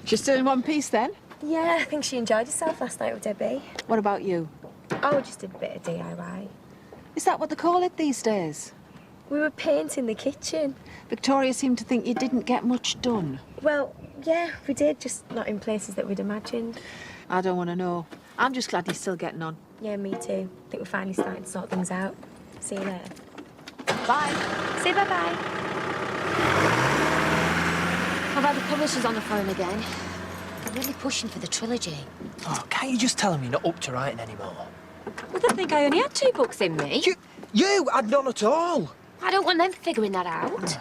She's still in one piece, then? Yeah, I think she enjoyed herself last night with Debbie. What about you? Oh, we just did a bit of DIY. Is that what they call it these days? We were painting the kitchen. Victoria seemed to think you didn't get much done. Well, yeah, we did, just not in places that we'd imagined. I don't want to know. I'm just glad you're still getting on. Yeah, me too. I think we're finally starting to sort things out. See you later. Bye. Say bye-bye. I've had the publishers on the phone again. They're really pushing for the trilogy. Oh, can't you just tell them you're not up to writing anymore? Well, they think I only had 2 books in me. You had none at all. I don't want them figuring that out.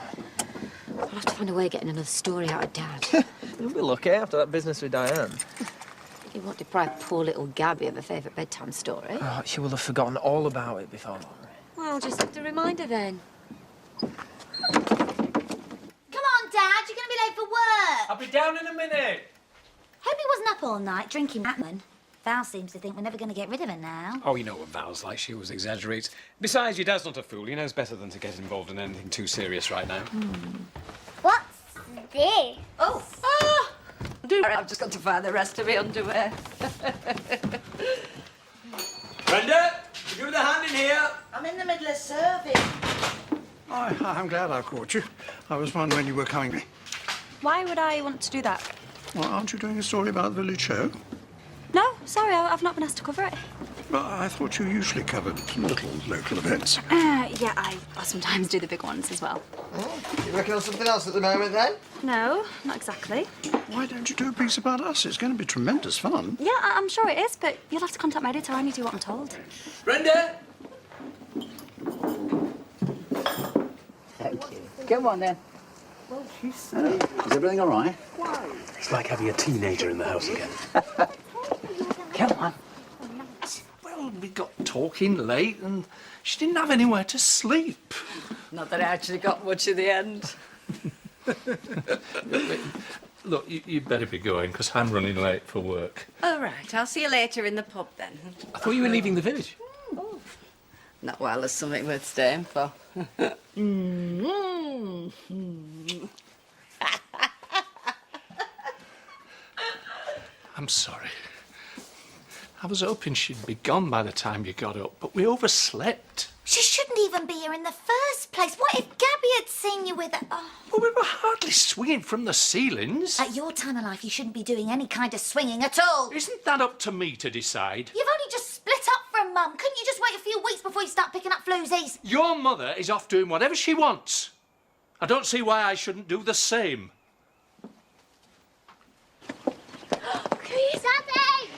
I'll have to find a way of getting another story out of Dad. You'll be lucky after that business with Diane. He won't deprive poor little Gabby of her favourite bedtime story. Oh, she will have forgotten all about it before long. Well, I'll just have to remind her then. Come on, Dad, you're going to be late for work. I'll be down in a minute. Hope he wasn't up all night drinking Batman. Val seems to think we're never going to get rid of her now. Oh, you know what Val's like. She always exaggerates. Besides, your dad's not a fool. He knows better than to get involved in anything too serious right now. What's this? Oh! I've just got to find the rest of my underwear. Brenda, give me a hand in here. I'm in the middle of serving. I'm glad I caught you. I was wondering when you were coming. Why would I want to do that? Well, aren't you doing a story about the village show? No, sorry, I've not been asked to cover it. Well, I thought you usually covered little local events. Yeah, I sometimes do the big ones as well. Oh, you working on something else at the moment, then? No, not exactly. Why don't you do a piece about us? It's going to be tremendous fun. Yeah, I'm sure it is, but you'll have to contact my editor. I only do what I'm told. Brenda! Thank you. Come on, then. Is everything all right? It's like having a teenager in the house again. Come on. Well, we got talking late and she didn't have anywhere to sleep. Not that I actually got much in the end. Look, you'd better be going, because I'm running late for work. All right, I'll see you later in the pub then. I thought you were leaving the village. Not while there's something worth staying for. I'm sorry. I was hoping she'd be gone by the time you got up, but we overslept. She shouldn't even be here in the first place. What if Gabby had seen you with her? Oh. Well, we were hardly swinging from the ceilings. At your time of life, you shouldn't be doing any kind of swinging at all. Isn't that up to me to decide? You've only just split up from Mum. Couldn't you just wait a few weeks before you start picking up floozies? Your mother is off doing whatever she wants. I don't see why I shouldn't do the same. Daddy!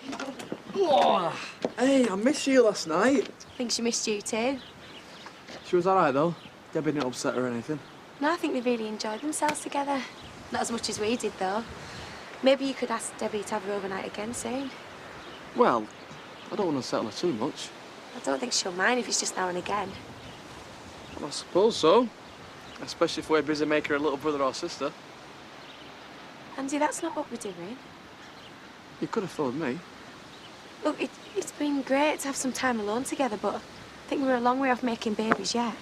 Oh, hey, I missed you last night. I think she missed you too. She was all right, though. Debbie didn't upset her or anything. No, I think they really enjoyed themselves together. Not as much as we did, though. Maybe you could ask Debbie to have her overnight again soon. Well, I don't want to settle her too much. I don't think she'll mind if it's just now and again. Well, I suppose so. Especially if we're busy making her a little brother or sister. Andy, that's not what we're doing. You could have phoned me. Look, it's been great to have some time alone together, but I think we're a long way off making babies yet.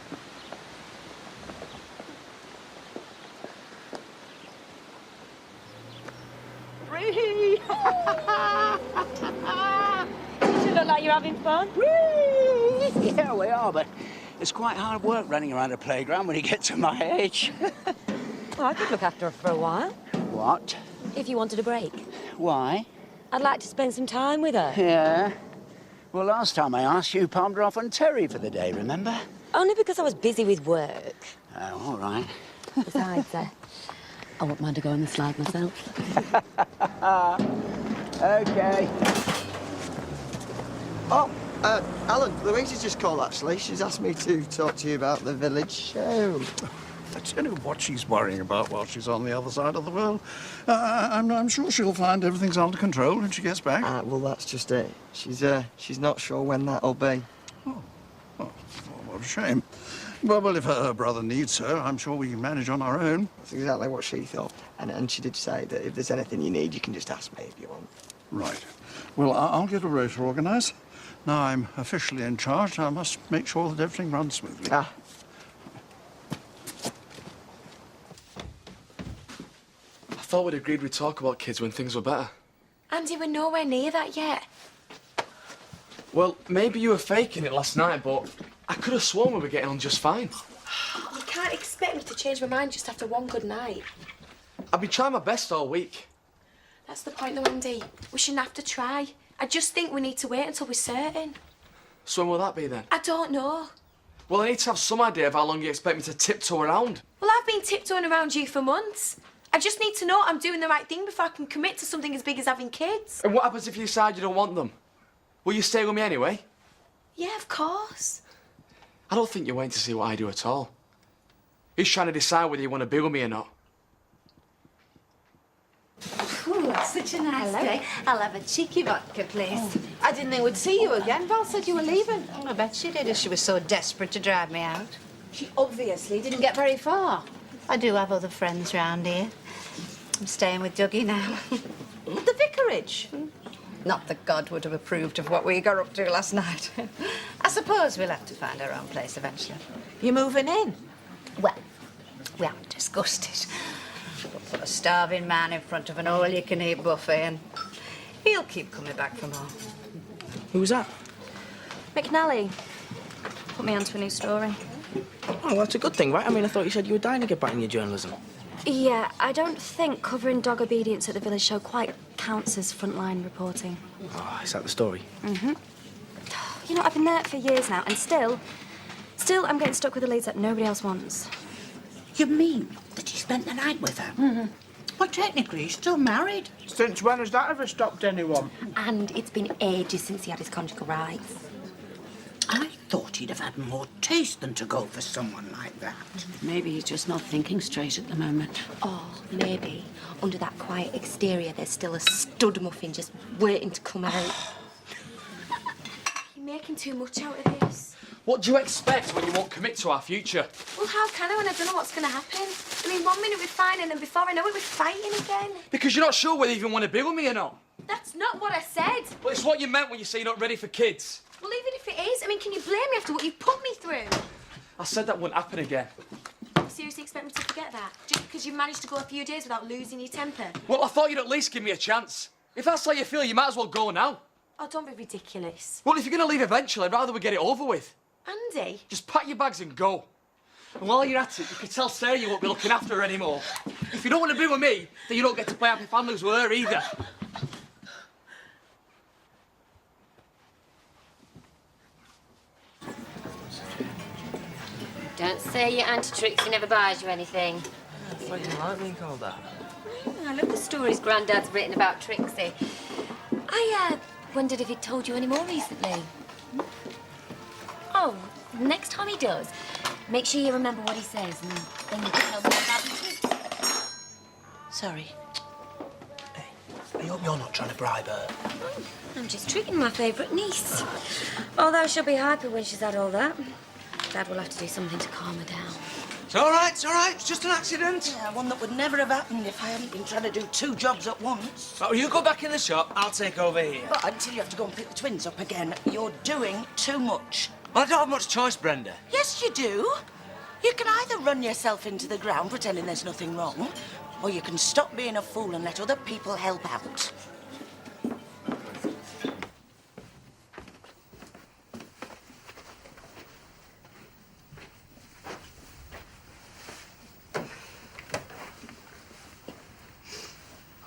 Free! You look like you're having fun. Yeah, we are, but it's quite hard work running around a playground when you get to my age. Well, I could look after her for a while. What? If you wanted a break. Why? I'd like to spend some time with her. Yeah. Well, last time I asked you, palmed her off on Terry for the day, remember? Only because I was busy with work. Oh, all right. Besides, I wouldn't mind to go on the slide myself. OK. Oh, Alan, Louise has just called, actually. She's asked me to talk to you about the village show. I don't know what she's worrying about while she's on the other side of the world. I'm sure she'll find everything's under control when she gets back. Well, that's just it. She's not sure when that'll be. Oh, what a shame. Well, if her brother needs her, I'm sure we can manage on our own. That's exactly what she thought. And she did say that if there's anything you need, you can just ask me if you want. Right. Well, I'll get a rota organised. Now I'm officially in charge. I must make sure that everything runs smoothly. I thought we'd agreed we'd talk about kids when things were better. Andy, we're nowhere near that yet. Well, maybe you were faking it last night, but I could have sworn we were getting on just fine. You can't expect me to change my mind just after one good night. I've been trying my best all week. That's the point, though, Andy. We shouldn't have to try. I just think we need to wait until we're certain. So when will that be then? I don't know. Well, I need to have some idea of how long you expect me to tiptoe around. Well, I've been tiptoeing around you for months. I just need to know I'm doing the right thing before I can commit to something as big as having kids. And what happens if you decide you don't want them? Will you stay with me anyway? Yeah, of course. I don't think you're waiting to see what I do at all. You're trying to decide whether you want to be with me or not. Ooh, such a nice day. I'll have a cheeky vodka, please. I didn't think we'd see you again. Val said you were leaving. I bet she did if she was so desperate to drive me out. She obviously didn't get very far. I do have other friends round here. I'm staying with Dougie now. The vicarage. Not that God would have approved of what we got up to last night. I suppose we'll have to find our own place eventually. You're moving in. Well, we haven't discussed it. We'll put a starving man in front of an all-you-can-eat buffet and he'll keep coming back from home. Who was that? McNally. Put me onto a new story. Oh, well, that's a good thing, right? I mean, I thought you said you were dying to get back in your journalism. Yeah, I don't think covering dog obedience at the village show quite counts as frontline reporting. Oh, is that the story? Mm-hmm. You know, I've been there for years now, and still I'm getting stuck with the leads that nobody else wants. You mean that you spent the night with her? Mm-hmm. Well, technically, he's still married. Since when has that ever stopped anyone? And it's been ages since he had his conjugal rights. I thought he'd have had more taste than to go for someone like that. Maybe he's just not thinking straight at the moment. Or maybe under that quiet exterior there's still a stud muffin just waiting to come out. You're making too much out of this. What do you expect when you won't commit to our future? Well, how can I when I don't know what's going to happen? I mean, 1 minute we're fine and then before I know it we're fighting again. Because you're not sure whether you even want to be with me or not. That's not what I said. But it's what you meant when you say you're not ready for kids. Well, even if it is, I mean, can you blame me after what you've put me through? I said that wouldn't happen again. You seriously expect me to forget that? Just because you've managed to go a few days without losing your temper? Well, I thought you'd at least give me a chance. If that's how you feel, you might as well go now. Oh, don't be ridiculous. Well, if you're going to leave eventually, I'd rather we get it over with. Andy? Just pack your bags and go. And while you're at it, you can tell Sarah you won't be looking after her anymore. If you don't want to be with me, then you don't get to play Happy Families with her either. Don't say your Auntie Trixie never buys you anything. I thought you like being called that. I love the stories Grandad's written about Trixie. I wondered if he'd told you any more recently. Oh, next time he does, make sure you remember what he says and then you can tell me about it too. Sorry. Hey, I hope you're not trying to bribe her. I'm just treating my favourite niece. Although she'll be hyper when she's had all that. Dad will have to do something to calm her down. It's all right, it's all right. It's just an accident. Yeah, one that would never have happened if I hadn't been trying to do 2 jobs at once. Oh, you go back in the shop, I'll take over here. But until you have to go and pick the twins up again, you're doing too much. Well, I don't have much choice, Brenda. Yes, you do. You can either run yourself into the ground pretending there's nothing wrong, or you can stop being a fool and let other people help out.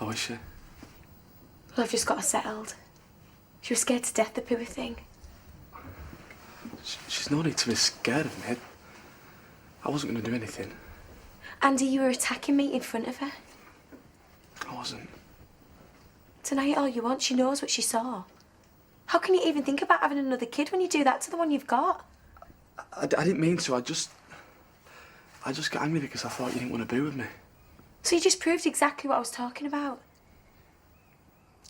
Oh, is she? Well, I've just got her settled. She was scared to death, the poor thing. She's no need to be scared of me. I wasn't going to do anything. Andy, you were attacking me in front of her. I wasn't. Deny it all you want. She knows what she saw. How can you even think about having another kid when you do that to the one you've got? I didn't mean to. I just got angry because I thought you didn't want to be with me. So you just proved exactly what I was talking about.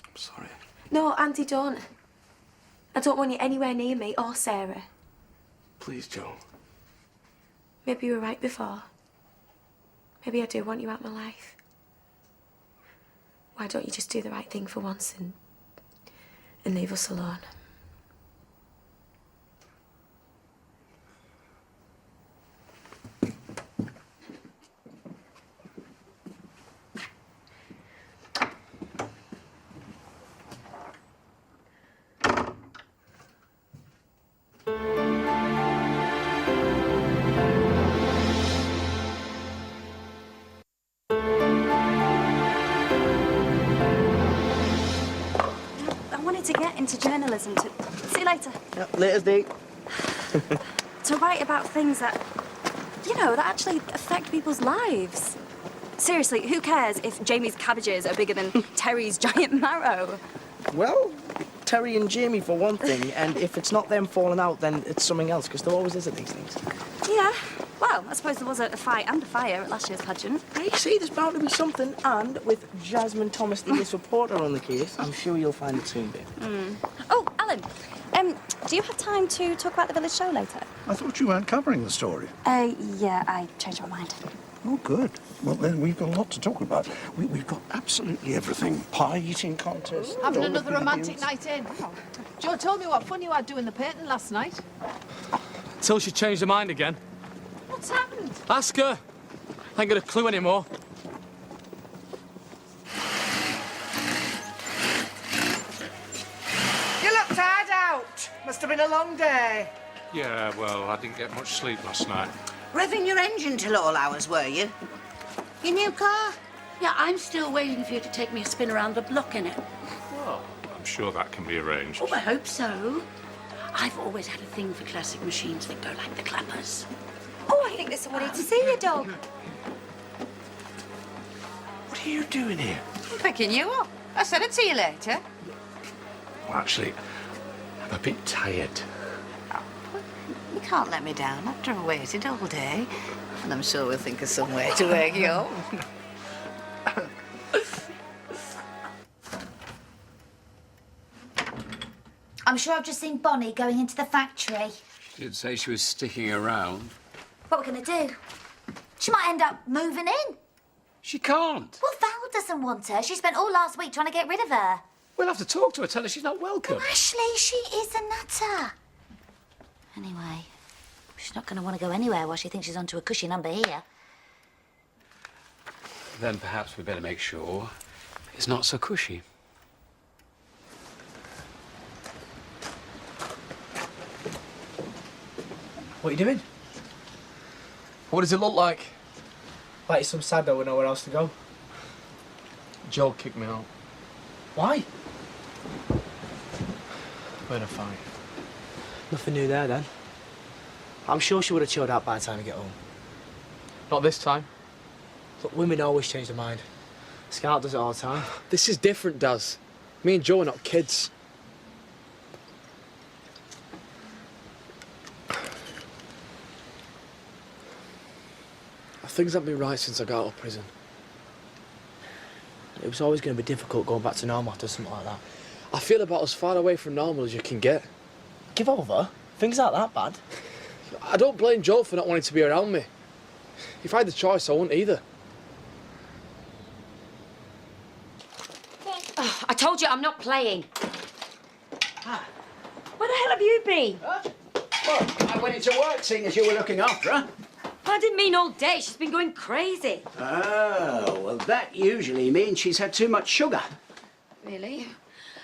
I'm sorry. No, Andy, don't. I don't want you anywhere near me or Sarah. Please, Joe. Maybe you were right before. Maybe I do want you out of my life. Why don't you just do the right thing for once and leave us alone? into journalism to... See you later. Yep, later's Dee. To write about things that, you know, that actually affect people's lives. Seriously, who cares if Jamie's cabbages are bigger than Terry's giant marrow? Well, Terry and Jamie for one thing, and if it's not them falling out, then it's something else, because there always is at these things. Yeah. Well, I suppose there was a fight and a fire at last year's pageant. Hey, see, there's bound to be something, and with Jasmine Thomas, the US reporter on the case, I'm sure you'll find it soon, babe. Oh, Alan, do you have time to talk about the village show later? I thought you weren't covering the story. Yeah, I changed my mind. Oh, good. Well, then we've got a lot to talk about. We've got absolutely everything. Pie eating contest. Having another romantic night in. Joe told me what fun you had doing the painting last night. Till she changed her mind again. What's happened? Ask her. I ain't got a clue anymore. You look tired out. Must have been a long day. Yeah, well, I didn't get much sleep last night. Revving your engine till all hours, were you? Your new car? Yeah, I'm still waiting for you to take me a spin around the block in it. Well, I'm sure that can be arranged. Oh, I hope so. I've always had a thing for classic machines that go like the clappers. Oh, I think there's someone here to see you, dog. What are you doing here? I'm picking you up. I said I'd see you later. Well, actually, I'm a bit tired. You can't let me down after I've waited all day. And I'm sure we'll think of some way to wake you up. I'm sure I've just seen Bonnie going into the factory. She did say she was sticking around. What we're going to do? She might end up moving in. She can't. Well, Val doesn't want her. She spent all last week trying to get rid of her. We'll have to talk to her, tell her she's not welcome. Ashley, she is a nutter. Anyway, she's not going to want to go anywhere while she thinks she's onto a cushy number here. Then perhaps we better make sure it's not so cushy. What are you doing? What does it look like? Like some sad though with nowhere else to go. Joe kicked me out. Why? We had a fight. Nothing new there, then. I'm sure she would have chilled out by the time you get home. Not this time. Look, women always change their mind. Scout does it all the time. This is different, Daz. Me and Joe are not kids. Things haven't been right since I got out of prison. It was always going to be difficult going back to normal after something like that. I feel about as far away from normal as you can get. Give over? Things aren't that bad. I don't blame Joe for not wanting to be around me. If I had the choice, I wouldn't either. Oh, I told you I'm not playing. Where the hell have you been? Well, I went into work, seeing as you were looking after her. I didn't mean all day. She's been going crazy. Oh, well, that usually means she's had too much sugar. Really?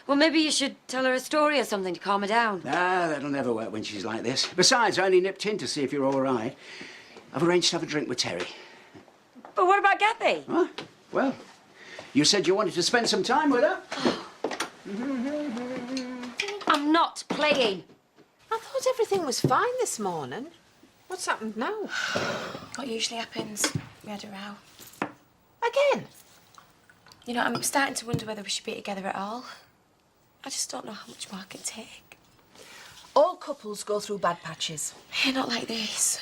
Well, maybe you should tell her a story or something to calm her down. Ah, that'll never work when she's like this. Besides, I only nipped in to see if you're all right. I've arranged to have a drink with Terry. But what about Gabby? Huh? Well, you said you wanted to spend some time with her. I'm not playing. I thought everything was fine this morning. What's happened now? What usually happens? We had a row. Again? You know, I'm starting to wonder whether we should be together at all. I just don't know how much more I can take. All couples go through bad patches. Yeah, not like this.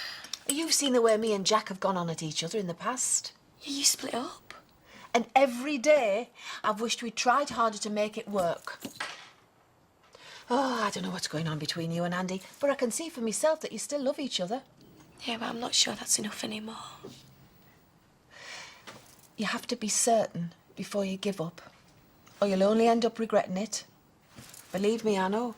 You've seen the way me and Jack have gone on at each other in the past. Yeah, you split up. And every day, I've wished we'd tried harder to make it work. Oh, I don't know what's going on between you and Andy, but I can see for myself that you still love each other. Yeah, but I'm not sure that's enough anymore. You have to be certain before you give up, or you'll only end up regretting it. Believe me, I know.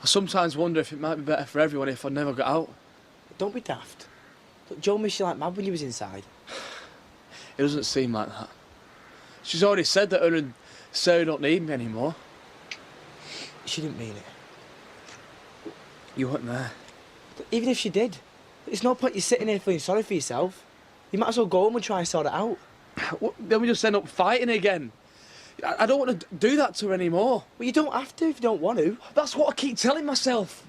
I sometimes wonder if it might be better for everyone if I never got out. Don't be daft. Look, Joe missed you like mad when you was inside. It doesn't seem like that. She's already said that her and Sarah don't need me anymore. She didn't mean it. You weren't there. But even if she did, there's no point you sitting here feeling sorry for yourself. You might as well go home and try and sort it out. Then we just end up fighting again. I don't want to do that to her anymore. Well, you don't have to if you don't want to. That's what I keep telling myself.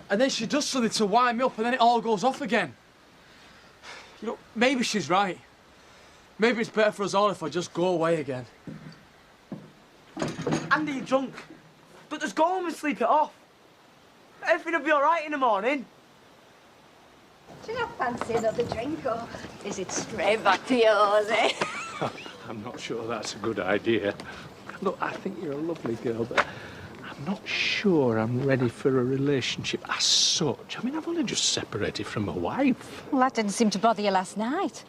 And then she does something to wind me up and then it all goes off again. You know, maybe she's right. Maybe it's better for us all if I just go away again. Andy, you're drunk. But just go home and sleep it off. Everything will be all right in the morning. Do you not fancy another drink, or is it straight back to yours, eh? I'm not sure that's a good idea. Look, I think you're a lovely girl, but I'm not sure I'm ready for a relationship as such. I mean, I've only just separated from my wife. Well, that didn't seem to bother you last night.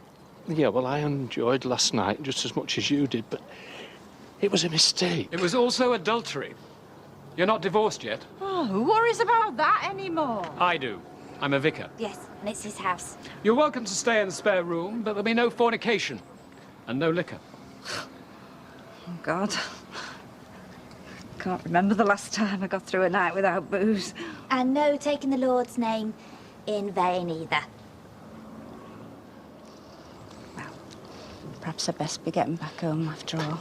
Yeah, well, I enjoyed last night just as much as you did, but it was a mistake. It was also adultery. You're not divorced yet? Oh, who worries about that anymore? I do. I'm a vicar. Yes, and it's his house. You're welcome to stay in the spare room, but there'll be no fornication and no liquor. Oh, God. Can't remember the last time I got through a night without booze. And no taking the Lord's name in vain either. Perhaps I'd best be getting back home after all.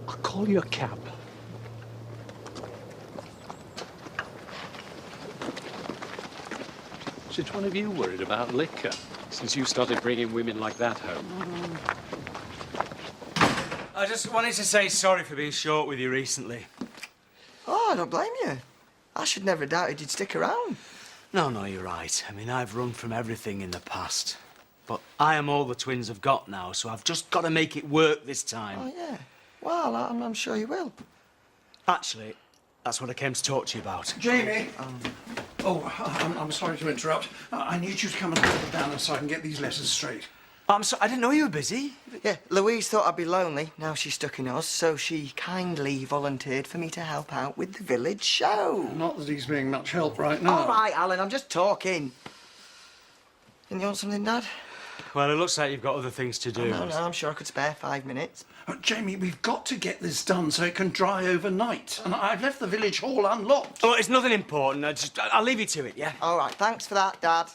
I'll call you a cab. Since when have you worried about liquor? Since you started bringing women like that home. I just wanted to say sorry for being short with you recently. Oh, I don't blame you. I should never have doubted you'd stick around. No, you're right. I mean, I've run from everything in the past. But I am all the twins have got now, so I've just got to make it work this time. Oh, yeah. Well, I'm sure you will. Actually, that's what I came to talk to you about. Jamie! I'm sorry to interrupt. I need you to come and hold it down so I can get these letters straight. I'm sorry, I didn't know you were busy. Yeah, Louise thought I'd be lonely. Now she's stuck in us, so she kindly volunteered for me to help out with the village show. Not that he's being much help right now. All right, Alan, I'm just talking. And you want something, Dad? Well, it looks like you've got other things to do. No, I'm sure I could spare 5 minutes. Jamie, we've got to get this done so it can dry overnight. And I've left the village hall unlocked. Oh, it's nothing important. I'll leave you to it, yeah? All right, thanks for that, Dad.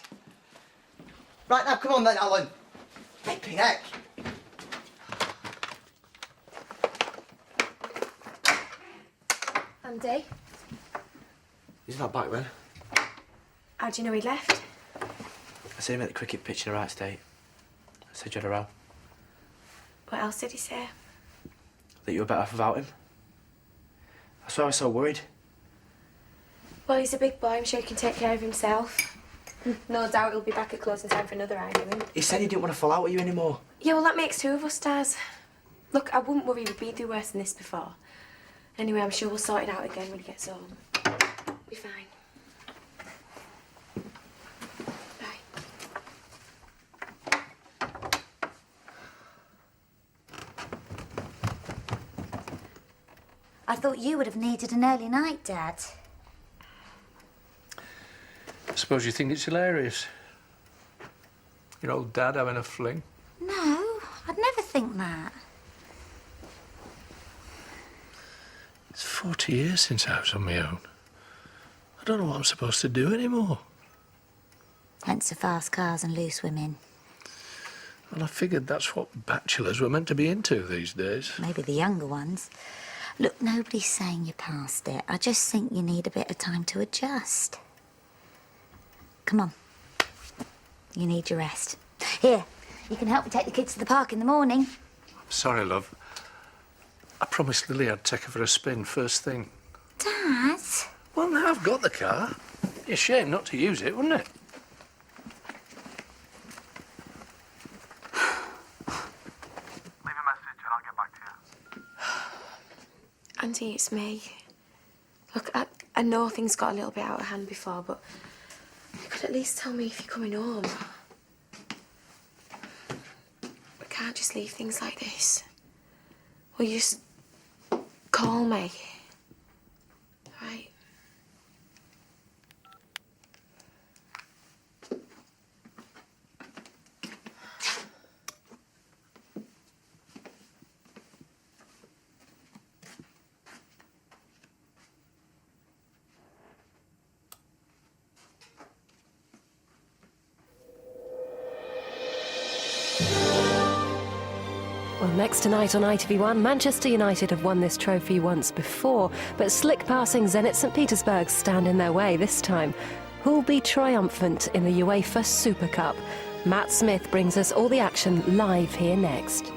Right, now, come on then, Alan. Flipping heck. Andy, He's not back then. how do you know he left? I said him at the cricket pitch in the right state. I said you had a row. What else did he say? That you were better off without him. That's why I was so worried. Well, he's a big boy. I'm sure he can take care of himself. No doubt he'll be back at closing time for another argument. He said he didn't want to fall out with you anymore. Yeah, well, that makes two of us, Daz. Look, I wouldn't worry. We've been through worse than this before. Anyway, I'm sure we'll sort it out again when he gets home. Be fine. I thought you would have needed an early night, Dad. I suppose you think it's hilarious. Your old dad having a fling. No, I'd never think that. It's 40 years since I was on my own. I don't know what I'm supposed to do anymore. Hence the fast cars and loose women. Well, I figured that's what bachelors were meant to be into these days. Maybe the younger ones. Look, nobody's saying you're past it. I just think you need a bit of time to adjust. Come on. You need your rest. Here, you can help me take the kids to the park in the morning. I'm sorry, love. I promised Lily I'd take her for a spin first thing. Dad? Well, now I've got the car. It'd be a shame not to use it, wouldn't it? Auntie, it's me. Look, I know things got a little bit out of hand before, but you could at least tell me if you're coming home. I can't just leave things like this. Will you just call me? All right? Well, Next tonight on ITV1, Manchester United have won this trophy once before, but slick passing Zenit St Petersburg stand in their way this time. Who'll be triumphant in the UEFA Super Cup? Matt Smith brings us all the action live here next.